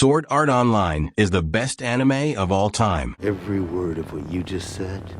Sword Art Online is the best anime of all time. Every word of what you just said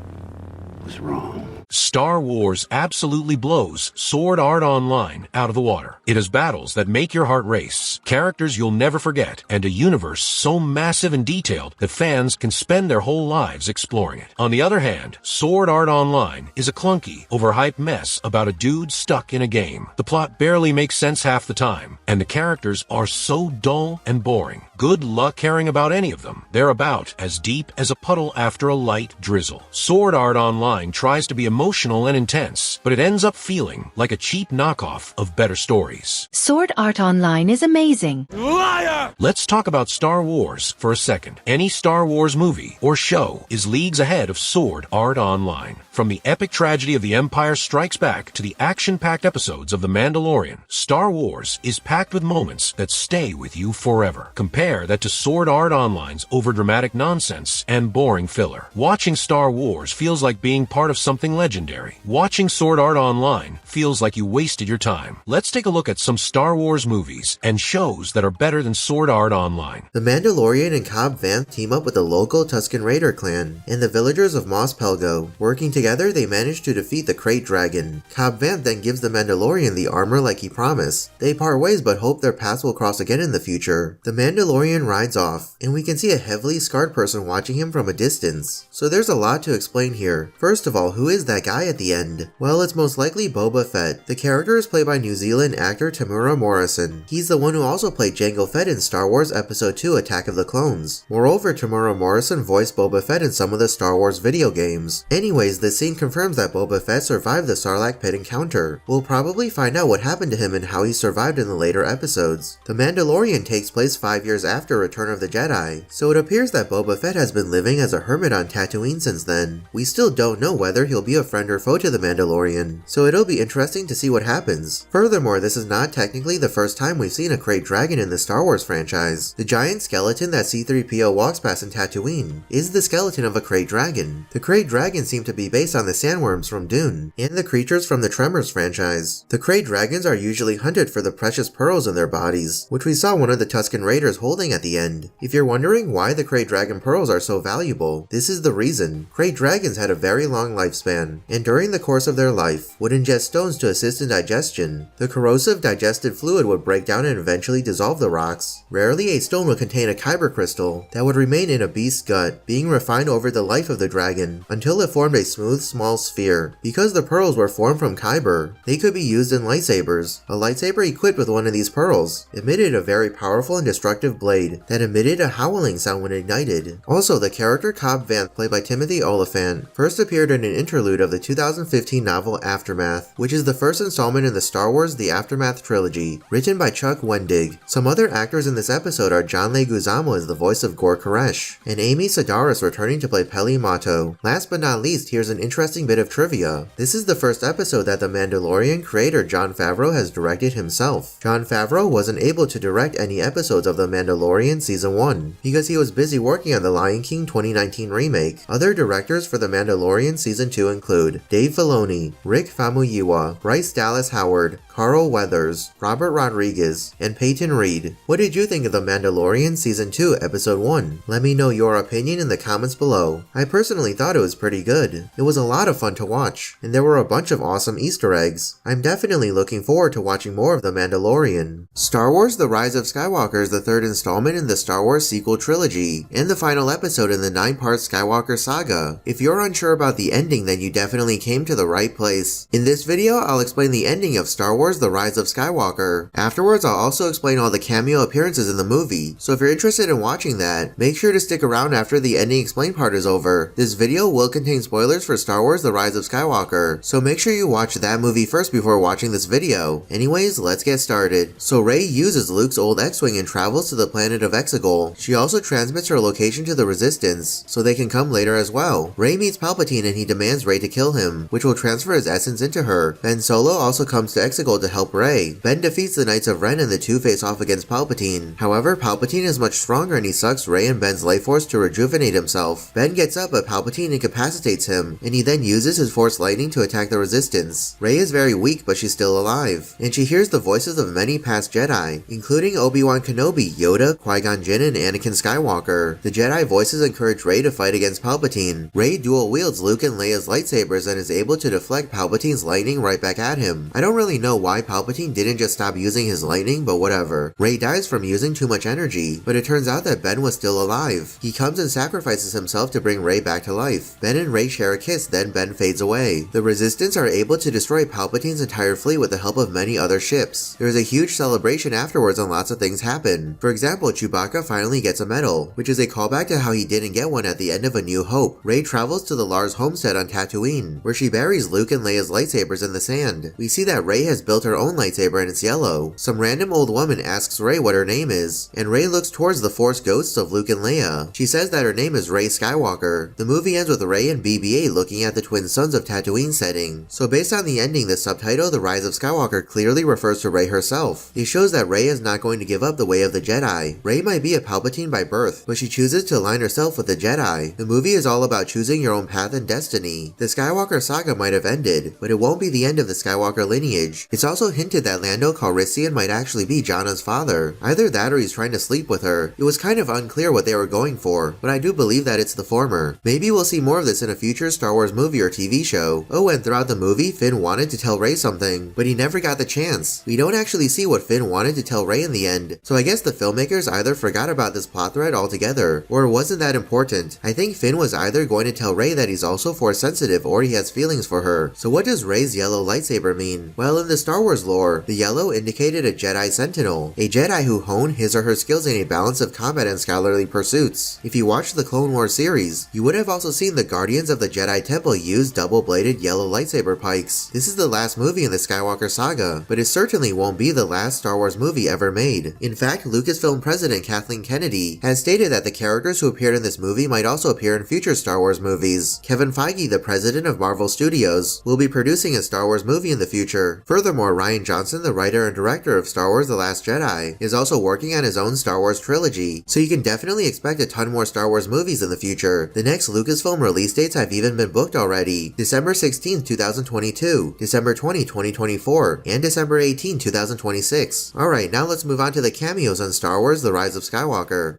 was wrong. Star Wars absolutely blows Sword Art Online out of the water. It has battles that make your heart race, characters you'll never forget, and a universe so massive and detailed that fans can spend their whole lives exploring it. On the other hand, Sword Art Online is a clunky, overhyped mess about a dude stuck in a game. The plot barely makes sense half the time, and the characters are so dull and boring. Good luck caring about any of them. They're about as deep as a puddle after a light drizzle. Sword Art Online tries to be emotional and intense, but it ends up feeling like a cheap knockoff of better stories. Sword Art Online is amazing. Liar! Let's talk about Star Wars for a second. Any Star Wars movie or show is leagues ahead of Sword Art Online. From the epic tragedy of The Empire Strikes Back to the action-packed episodes of The Mandalorian, Star Wars is packed with moments that stay with you forever. Compare that to Sword Art Online's overdramatic nonsense and boring filler. Watching Star Wars feels like being part of something legendary. Watching Sword Art Online feels like you wasted your time. Let's take a look at some Star Wars movies and shows that are better than Sword Art Online. The Mandalorian and Cobb Vanth team up with the local Tusken Raider clan and the villagers of Mos Pelgo. Working together, they manage to defeat the Krayt Dragon. Cobb Vanth then gives the Mandalorian the armor like he promised. They part ways but hope their paths will cross again in the future. The Mandalorian rides off, and we can see a heavily scarred person watching him from a distance. So there's a lot to explain here. First of all, who is that guy at the end? Well, it's most likely Boba Fett. The character is played by New Zealand actor Temuera Morrison. He's the one who also played Jango Fett in Star Wars Episode 2 Attack of the Clones. Moreover, Temuera Morrison voiced Boba Fett in some of the Star Wars video games. Anyways, this scene confirms that Boba Fett survived the Sarlacc pit encounter. We'll probably find out what happened to him and how he survived in the later episodes. The Mandalorian takes place 5 years after Return of the Jedi, so it appears that Boba Fett has been living as a hermit on Tatooine since then. We still don't know whether he'll be a friend or foe to the Mandalorian, so it'll be interesting to see what happens. Furthermore, this is not technically the first time we've seen a Krayt Dragon in the Star Wars franchise. The giant skeleton that C-3PO walks past in Tatooine is the skeleton of a Krayt Dragon. The Krayt Dragons seem to be based on the sandworms from Dune, and the creatures from the Tremors franchise. The Krayt Dragons are usually hunted for the precious pearls in their bodies, which we saw one of the Tusken Raiders holding at the end. If you're wondering why the Krayt Dragon pearls are so valuable, this is the reason. Krayt Dragons had a very long lifespan, and during the course of their life, would ingest stones to assist in digestion. The corrosive digested fluid would break down and eventually dissolve the rocks. Rarely a stone would contain a kyber crystal that would remain in a beast's gut, being refined over the life of the dragon, until it formed a smooth, small sphere. Because the pearls were formed from kyber, they could be used in lightsabers. A lightsaber equipped with one of these pearls emitted a very powerful and destructive blade that emitted a howling sound when ignited. Also, the character Cobb Vanth, played by Timothy Olyphant, first appeared in an interlude of the 2015 novel Aftermath, which is the first installment in the Star Wars The Aftermath trilogy, written by Chuck Wendig. Some other actors in this episode are John Leguizamo as the voice of Gor Koresh, and Amy Sedaris returning to play Peli Motto. Last but not least, here's an interesting bit of trivia. This is the first episode that the Mandalorian creator Jon Favreau has directed himself. Jon Favreau wasn't able to direct any episodes of The Mandalorian Season 1 because he was busy working on the Lion King 2019 remake. Other directors for The Mandalorian Season 2 include Dave Filoni, Rick Famuyiwa, Bryce Dallas Howard, Carl Weathers, Robert Rodriguez, and Peyton Reed. What did you think of The Mandalorian Season 2 Episode 1? Let me know your opinion in the comments below. I personally thought it was pretty good. It was a lot of fun to watch, and there were a bunch of awesome Easter eggs. I'm definitely looking forward to watching more of The Mandalorian. Star Wars The Rise of Skywalker is the third installment in the Star Wars sequel trilogy, and the final episode in the 9-part Skywalker saga. If you're unsure about the ending, then you definitely came to the right place. In this video, I'll explain the ending of Star Wars The Rise of Skywalker. Afterwards, I'll also explain all the cameo appearances in the movie, so if you're interested in watching that, make sure to stick around after the ending explain part is over. This video will contain spoilers for Star Wars The Rise of Skywalker, so make sure you watch that movie first before watching this video. Anyways, let's get started. So Rey uses Luke's old X-Wing and travels to the planet of Exegol. She also transmits her location to the Resistance, so they can come later as well. Rey meets Palpatine and he demands Rey to kill him, which will transfer his essence into her. Ben Solo also comes to Exegol to help Rey. Ben defeats the Knights of Ren and the two face off against Palpatine. However, Palpatine is much stronger and he sucks Rey and Ben's life force to rejuvenate himself. Ben gets up but Palpatine incapacitates him, and he then uses his Force Lightning to attack the Resistance. Rey is very weak but she's still alive, and she hears the voices of many past Jedi, including Obi-Wan Kenobi, Yoda, Yoda, Qui-Gon Jinn, and Anakin Skywalker. The Jedi voices encourage Rey to fight against Palpatine. Rey dual wields Luke and Leia's lightsabers and is able to deflect Palpatine's lightning right back at him. I don't really know why Palpatine didn't just stop using his lightning, but whatever. Rey dies from using too much energy, but it turns out that Ben was still alive. He comes and sacrifices himself to bring Rey back to life. Ben and Rey share a kiss, then Ben fades away. The Resistance are able to destroy Palpatine's entire fleet with the help of many other ships. There is a huge celebration afterwards and lots of things happen. For example, Chewbacca finally gets a medal, which is a callback to how he didn't get one at the end of A New Hope. Rey travels to the Lars homestead on Tatooine, where she buries Luke and Leia's lightsabers in the sand. We see that Rey has built her own lightsaber and it's yellow. Some random old woman asks Rey what her name is, and Rey looks towards the Force ghosts of Luke and Leia. She says that her name is Rey Skywalker. The movie ends with Rey and BB-8 looking at the twin suns of Tatooine setting. So based on the ending, the subtitle The Rise of Skywalker clearly refers to Rey herself. It shows that Rey is not going to give up the way of the Jedi. Rey might be a Palpatine by birth, but she chooses to align herself with the Jedi. The movie is all about choosing your own path and destiny. The Skywalker saga might have ended, but it won't be the end of the Skywalker lineage. It's also hinted that Lando Calrissian might actually be Janna's father. Either that or he's trying to sleep with her. It was kind of unclear what they were going for, but I do believe that it's the former. Maybe we'll see more of this in a future Star Wars movie or TV show. Oh, and throughout the movie, Finn wanted to tell Rey something, but he never got the chance. We don't actually see what Finn wanted to tell Rey in the end, so I guess the filmmakers either forgot about this plot thread altogether, or it wasn't that important. I think Finn was either going to tell Rey that he's also Force sensitive or he has feelings for her. So what does Rey's yellow lightsaber mean? Well, in the Star Wars lore, the yellow indicated a Jedi Sentinel, a Jedi who honed his or her skills in a balance of combat and scholarly pursuits. If you watched the Clone Wars series, you would have also seen the Guardians of the Jedi Temple use double-bladed yellow lightsaber pikes. This is the last movie in the Skywalker saga, but it certainly won't be the last Star Wars movie ever made. In fact, Lucasfilm president Kathleen Kennedy has stated that the characters who appeared in this movie might also appear in future Star Wars movies. Kevin Feige, the president of Marvel Studios, will be producing a Star Wars movie in the future. Furthermore, Rian Johnson, the writer and director of Star Wars The Last Jedi, is also working on his own Star Wars trilogy, so you can definitely expect a ton more Star Wars movies in the future. The next Lucasfilm release dates have even been booked already: December 16, 2022, December 20, 2024, and December 18, 2026. Alright, now let's move on to the cameos on Star Wars The Rise of Skywalker.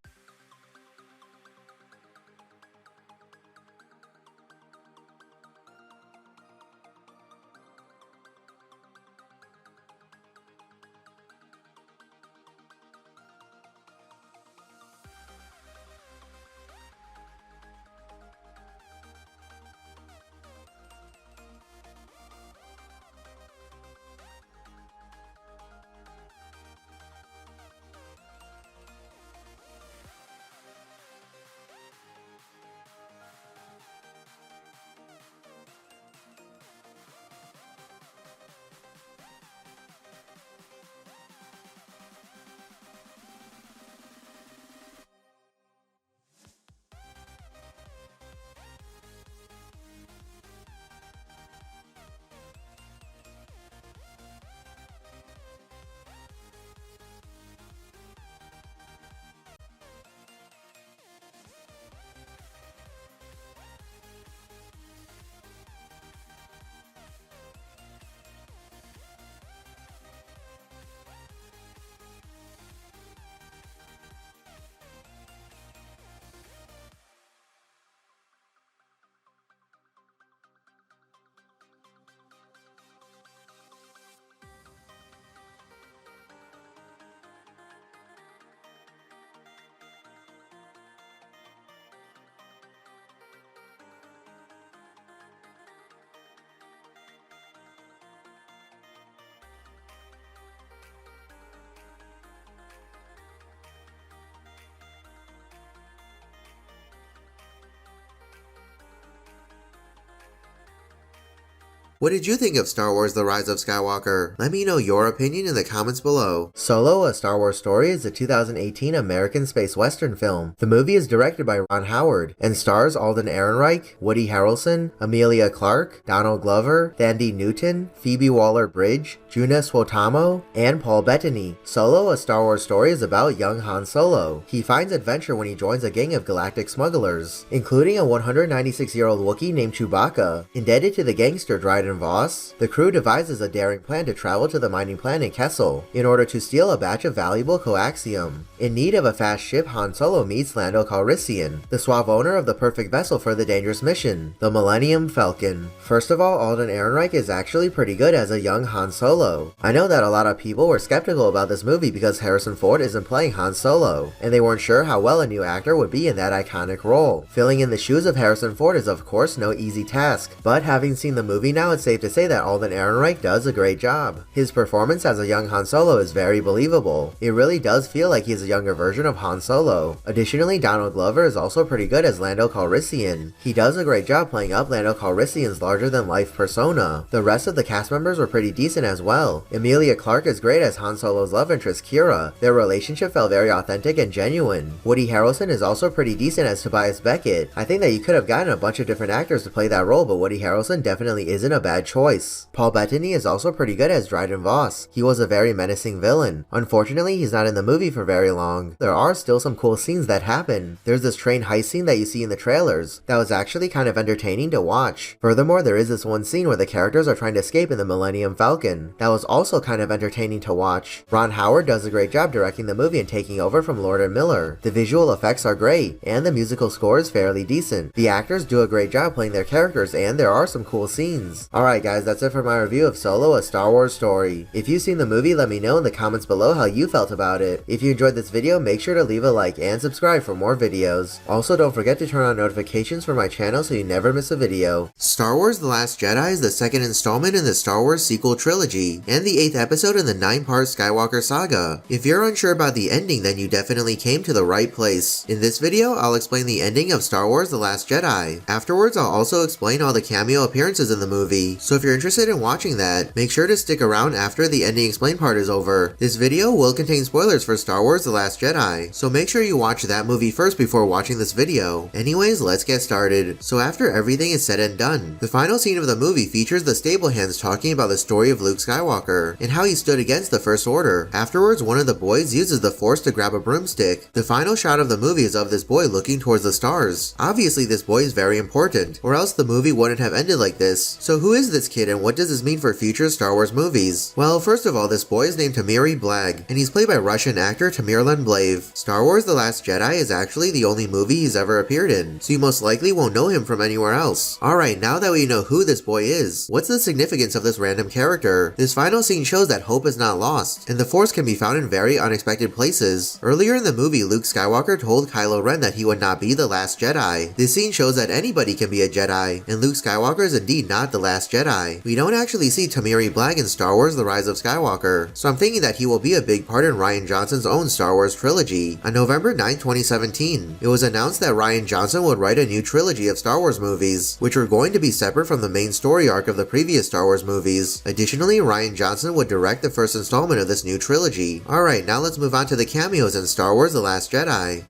What did you think of Star Wars The Rise of Skywalker? Let me know your opinion in the comments below. Solo, A Star Wars Story is a 2018 American space western film. The movie is directed by Ron Howard and stars Alden Ehrenreich, Woody Harrelson, Amelia Clarke, Donald Glover, Thandie Newton, Phoebe Waller-Bridge, Juna Suotamo, and Paul Bettany. Solo, A Star Wars Story is about young Han Solo. He finds adventure when he joins a gang of galactic smugglers, including a 196-year-old Wookiee named Chewbacca, indebted to the gangster Dryden Dryden Voss, the crew devises a daring plan to travel to the mining planet Kessel in order to steal a batch of valuable coaxium. In need of a fast ship, Han Solo meets Lando Calrissian, the suave owner of the perfect vessel for the dangerous mission, the Millennium Falcon. First of all, Alden Ehrenreich is actually pretty good as a young Han Solo. I know that a lot of people were skeptical about this movie because Harrison Ford isn't playing Han Solo, and they weren't sure how well a new actor would be in that iconic role. Filling in the shoes of Harrison Ford is of course no easy task, but having seen the movie now, it's safe to say that Alden Ehrenreich does a great job. His performance as a young Han Solo is very believable. It really does feel like he's a younger version of Han Solo. Additionally, Donald Glover is also pretty good as Lando Calrissian. He does a great job playing up Lando Calrissian's larger-than-life persona. The rest of the cast members were pretty decent as well. Emilia Clarke is great as Han Solo's love interest Kira. Their relationship felt very authentic and genuine. Woody Harrelson is also pretty decent as Tobias Beckett. I think that you could have gotten a bunch of different actors to play that role, but Woody Harrelson definitely isn't a bad choice. Paul Bettany is also pretty good as Dryden Voss. He was a very menacing villain. Unfortunately, he's not in the movie for very long. There are still some cool scenes that happen. There's this train heist scene that you see in the trailers that was actually kind of entertaining to watch. Furthermore, there is this one scene where the characters are trying to escape in the Millennium Falcon that was also kind of entertaining to watch. Ron Howard does a great job directing the movie and taking over from Lord and Miller. The visual effects are great, and the musical score is fairly decent. The actors do a great job playing their characters, and there are some cool scenes. Alright guys, that's it for my review of Solo, A Star Wars Story. If you've seen the movie, let me know in the comments below how you felt about it. If you enjoyed this video, make sure to leave a like and subscribe for more videos. Also, don't forget to turn on notifications for my channel so you never miss a video. Star Wars The Last Jedi is the second installment in the Star Wars sequel trilogy, and the 8th episode in the 9-part Skywalker saga. If you're unsure about the ending, then you definitely came to the right place. In this video, I'll explain the ending of Star Wars The Last Jedi. Afterwards, I'll also explain all the cameo appearances in the movie, so if you're interested in watching that, make sure to stick around after the ending explain part is over. This video will contain spoilers for Star Wars The Last Jedi, so make sure you watch that movie first before watching this video. Anyways, let's get started. So after everything is said and done, the final scene of the movie features the stable hands talking about the story of Luke Skywalker and how he stood against the First Order. Afterwards, one of the boys uses the Force to grab a broomstick. The final shot of the movie is of this boy looking towards the stars. Obviously, this boy is very important, or else the movie wouldn't have ended like this. So who is this kid and what does this mean for future Star Wars movies? Well, first of all, this boy is named Tamiri Blag, and he's played by Russian actor Tamerlan Blav. Star Wars The Last Jedi is actually the only movie he's ever appeared in, so you most likely won't know him from anywhere else. Alright, now that we know who this boy is, what's the significance of this random character? This final scene shows that hope is not lost, and the Force can be found in very unexpected places. Earlier in the movie, Luke Skywalker told Kylo Ren that he would not be the last Jedi. This scene shows that anybody can be a Jedi, and Luke Skywalker is indeed not the last Jedi. We don't actually see Tamiri Blag in Star Wars The Rise of Skywalker, so I'm thinking that he will be a big part in Rian Johnson's own Star Wars trilogy. On November 9, 2017, it was announced that Rian Johnson would write a new trilogy of Star Wars movies, which were going to be separate from the main story arc of the previous Star Wars movies. Additionally, Rian Johnson would direct the first installment of this new trilogy. Alright, now let's move on to the cameos in Star Wars The Last Jedi.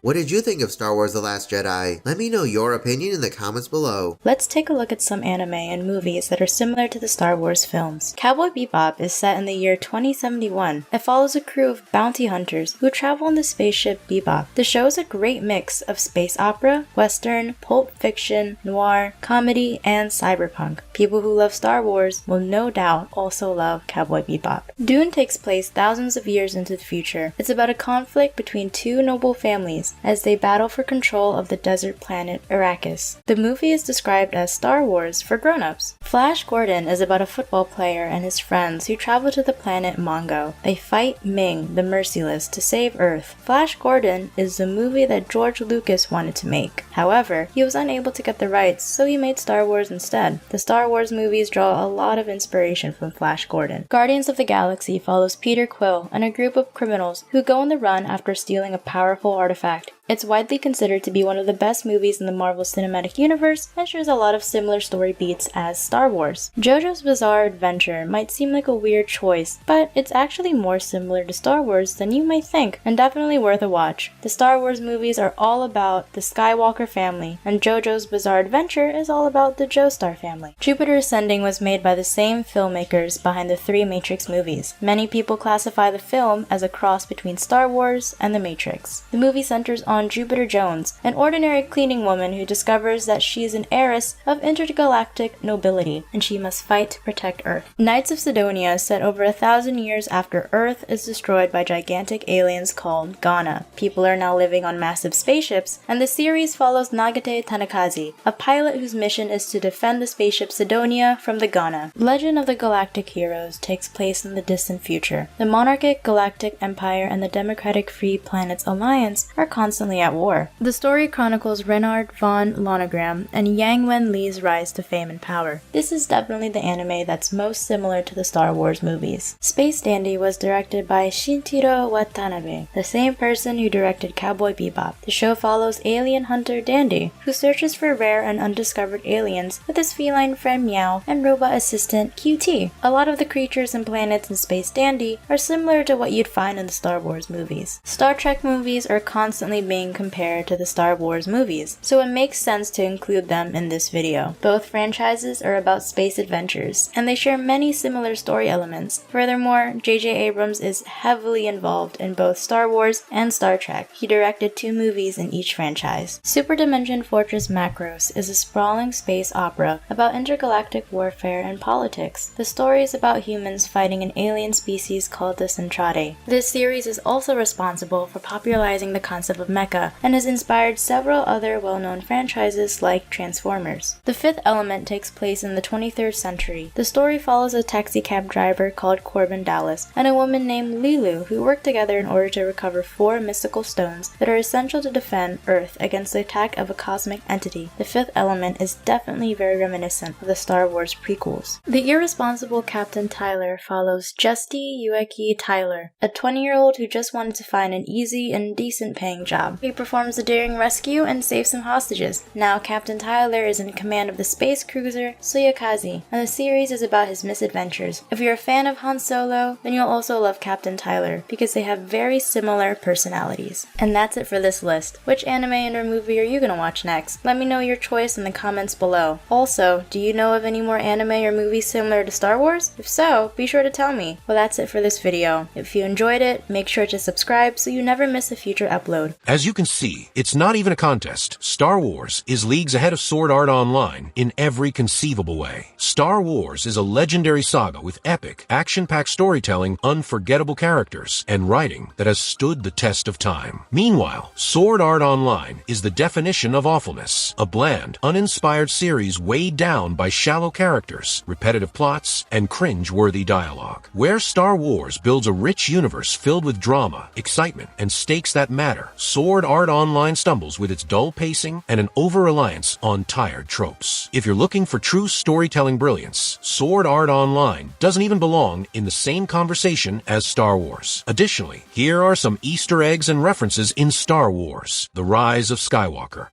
What did you think of Star Wars The Last Jedi? Let me know your opinion in the comments below. Let's take a look at some anime and movies that are similar to the Star Wars films. Cowboy Bebop is set in the year 2071. It follows a crew of bounty hunters who travel on the spaceship Bebop. The show is a great mix of space opera, western, pulp fiction, noir, comedy, and cyberpunk. People who love Star Wars will no doubt also love Cowboy Bebop. Dune takes place thousands of years into the future. It's about a conflict between two noble families as they battle for control of the desert planet Arrakis. The movie is described as Star Wars for grown-ups. Flash Gordon is about a football player and his friends who travel to the planet Mongo. They fight Ming, the Merciless, to save Earth. Flash Gordon is the movie that George Lucas wanted to make. However, he was unable to get the rights, so he made Star Wars instead. The Star Wars movies draw a lot of inspiration from Flash Gordon. Guardians of the Galaxy follows Peter Quill and a group of criminals who go on the run after stealing a powerful artifact. It's widely considered to be one of the best movies in the Marvel Cinematic Universe and shares a lot of similar story beats as Star Wars. JoJo's Bizarre Adventure might seem like a weird choice, but it's actually more similar to Star Wars than you might think, and definitely worth a watch. The Star Wars movies are all about the Skywalker family, and JoJo's Bizarre Adventure is all about the Joestar family. Jupiter Ascending was made by the same filmmakers behind the three Matrix movies. Many people classify the film as a cross between Star Wars and the Matrix. The movie centers on Jupiter Jones, an ordinary cleaning woman who discovers that she is an heiress of intergalactic nobility, and she must fight to protect Earth. Knights of Sidonia is set over 1,000 years after Earth is destroyed by gigantic aliens called Ghana. People are now living on massive spaceships, and the series follows Nagate Tanakazi, a pilot whose mission is to defend the spaceship Sidonia from the Ghana. Legend of the Galactic Heroes takes place in the distant future. The monarchic Galactic Empire and the Democratic Free Planets Alliance are constantly at war. The story chronicles Renard von Lonogram and Yang Wen Li's rise to fame and power. This is definitely the anime that's most similar to the Star Wars movies. Space Dandy was directed by Shinichiro Watanabe, the same person who directed Cowboy Bebop. The show follows alien hunter Dandy, who searches for rare and undiscovered aliens with his feline friend Meow and robot assistant QT. A lot of the creatures and planets in Space Dandy are similar to what you'd find in the Star Wars movies. Star Trek movies are constantly being compared to the Star Wars movies, so it makes sense to include them in this video. Both franchises are about space adventures, and they share many similar story elements. Furthermore, J.J. Abrams is heavily involved in both Star Wars and Star Trek. He directed 2 movies in each franchise. Super Dimension Fortress Macros is a sprawling space opera about intergalactic warfare and politics. The story is about humans fighting an alien species called the Centrade. This series is also responsible for popularizing the concept of mecha and has inspired several other well-known franchises like Transformers. The Fifth Element takes place in the 23rd century. The story follows a taxicab driver called Corbin Dallas and a woman named Lilu who work together in order to recover 4 mystical stones that are essential to defend Earth against the attack of a cosmic entity. The Fifth Element is definitely very reminiscent of the Star Wars prequels. The Irresponsible Captain Tyler follows Justy Ueki Tyler, a 20-year-old who just wanted to find an easy and decent paying job. He performs a daring rescue and saves some hostages. Now Captain Tyler is in command of the space cruiser Suyakazi, and the series is about his misadventures. If you're a fan of Han Solo, then you'll also love Captain Tyler, because they have very similar personalities. And that's it for this list. Which anime and or movie are you gonna watch next? Let me know your choice in the comments below. Also, do you know of any more anime or movies similar to Star Wars? If so, be sure to tell me. Well, that's it for this video. If you enjoyed it, make sure to subscribe so you never miss a future upload. As you can see, it's not even a contest. Star Wars is leagues ahead of Sword Art Online in every conceivable way. Star Wars is a legendary saga with epic, action-packed storytelling, unforgettable characters, and writing that has stood the test of time. Meanwhile, Sword Art Online is the definition of awfulness, a bland, uninspired series weighed down by shallow characters, repetitive plots, and cringe-worthy dialogue. Where Star Wars builds a rich universe filled with drama, excitement, and stakes that matter, Sword Art Online stumbles with its dull pacing and an over-reliance on tired tropes. If you're looking for true storytelling brilliance, Sword Art Online doesn't even belong in the same conversation as Star Wars. Additionally, here are some Easter eggs and references in Star Wars: The Rise of Skywalker,